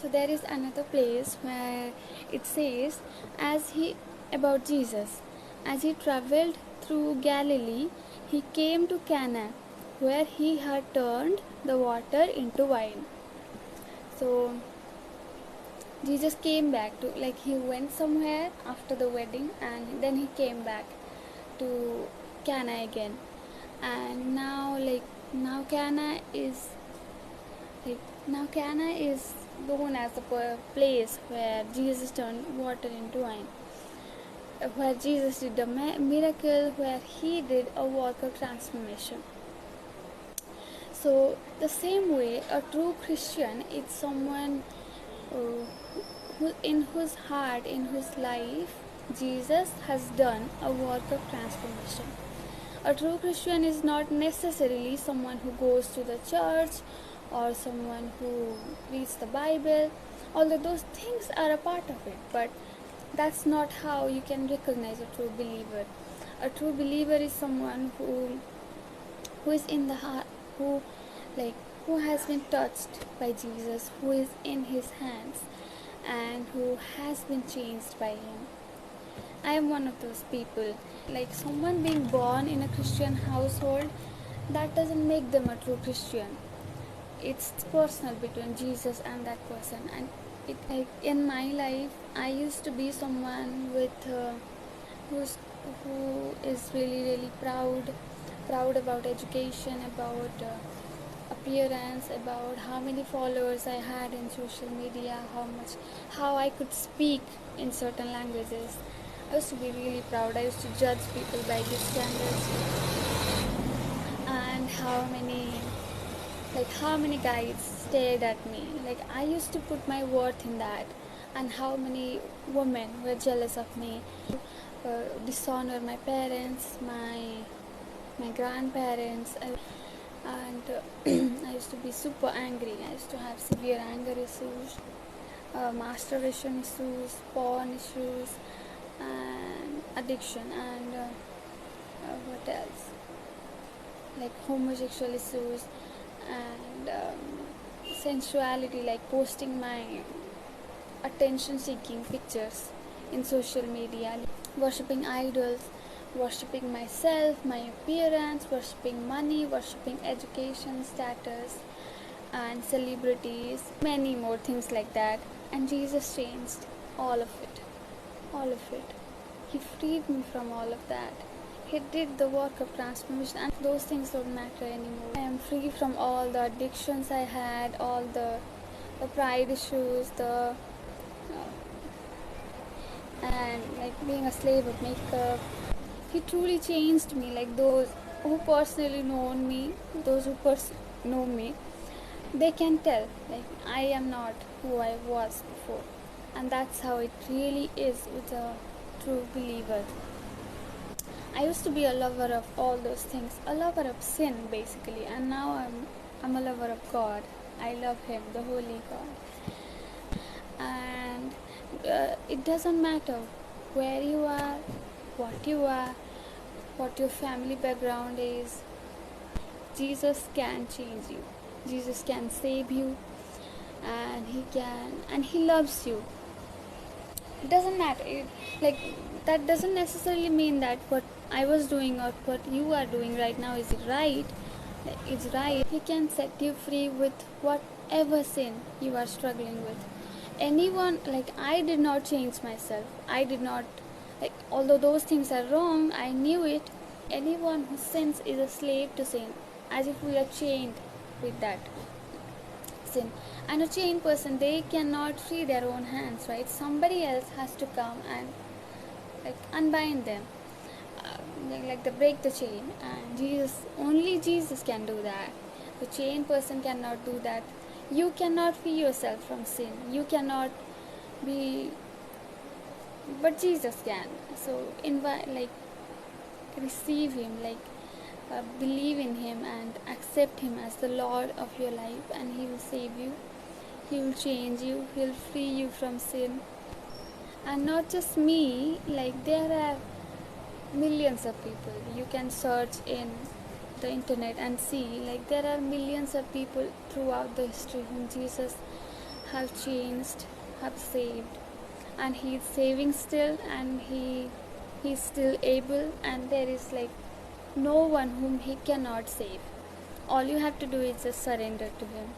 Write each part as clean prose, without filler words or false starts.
So there is another place where it says, as he about Jesus, as he traveled through Galilee, he came to Cana, where he had turned the water into wine. So Jesus came back to, like, he went somewhere after the wedding and then he came back to Cana again. And now, now Cana is like now Cana is known as the place where Jesus turned water into wine, where Jesus did a miracle, where he did a work of transformation. So the same way, a true Christian is someone in whose heart, in whose life, Jesus has done a work of transformation. A true Christian is not necessarily someone who goes to the church or someone who reads the Bible, although those things are a part of it, but that's not how you can recognize a true believer. A true believer is someone who is in the heart, who has been touched by Jesus, who is in his hands, and who has been changed by him. I am one of those people. Like, someone being born in a Christian household, that doesn't make them a true Christian. It's personal between Jesus and that person. And it, like, in my life, I used to be someone who is really proud about education, about appearance, about how many followers I had in social media, how I could speak in certain languages. I used to be really proud. I used to judge people by these standards, and how many guys stared at me. Like, I used to put my worth in that, and how many women were jealous of me, dishonor my parents, my grandparents, and I used to be super angry. I used to have severe anger issues, masturbation issues, porn issues, and addiction, and what else, like homosexual issues, and sensuality, like posting my attention seeking pictures in social media, worshipping idols, worshipping myself, my appearance, worshipping money, worshipping education status and celebrities, many more things like that. And Jesus changed all of it. He freed me from all of that. He did the work of transformation, and those things don't matter anymore. I am free from all the addictions I had, all the pride issues, and like being a slave of makeup. He truly changed me. Like, those who personally know me, they can tell, like, I am not who I was before. And that's how it really is with a true believer. I used to be a lover of all those things, a lover of sin basically, and now I'm a lover of God. I love him, the holy God. And it doesn't matter where you are, what you are, what your family background is. Jesus can change you. Jesus can save you, and he loves you. It doesn't matter. That doesn't necessarily mean that what I was doing or what you are doing right now is right. It's right. He can set you free with whatever sin you are struggling with. Anyone, like, I did not change myself. I did not, like, although those things are wrong, I knew it. Anyone who sins is a slave to sin, as if we are chained with that sin. And a chained person, they cannot free their own hands, right? Somebody else has to come and, like, unbind them, like they break the chain. And only Jesus can do that. The chained person cannot do that. You cannot free yourself from sin. You cannot be, but Jesus can. So receive him, believe in him and accept him as the Lord of your life, and he will save you. He will change you. He'll free you from sin. And not just me, like, there are millions of people. You can search in the internet and see, like, there are millions of people throughout the history whom Jesus have changed, have saved, and He is saving still, and He's still able, and there is like no one whom He cannot save. All you have to do is just surrender to Him.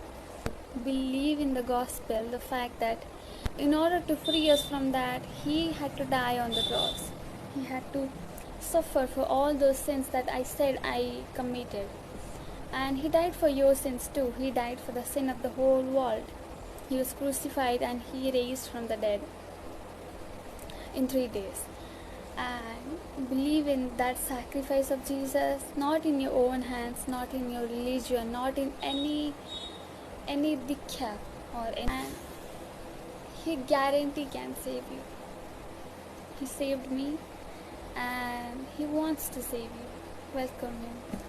Believe in the gospel, the fact that in order to free us from that, He had to die on the cross. He had to suffer for all those sins that I said I committed. And He died for your sins too. He died for the sin of the whole world. He was crucified and He raised from the dead in 3 days. And believe in that sacrifice of Jesus, not in your own hands, not in your religion, not in any diksha or any. And He guarantee can save you. He saved me, and He wants to save you. Welcome Him.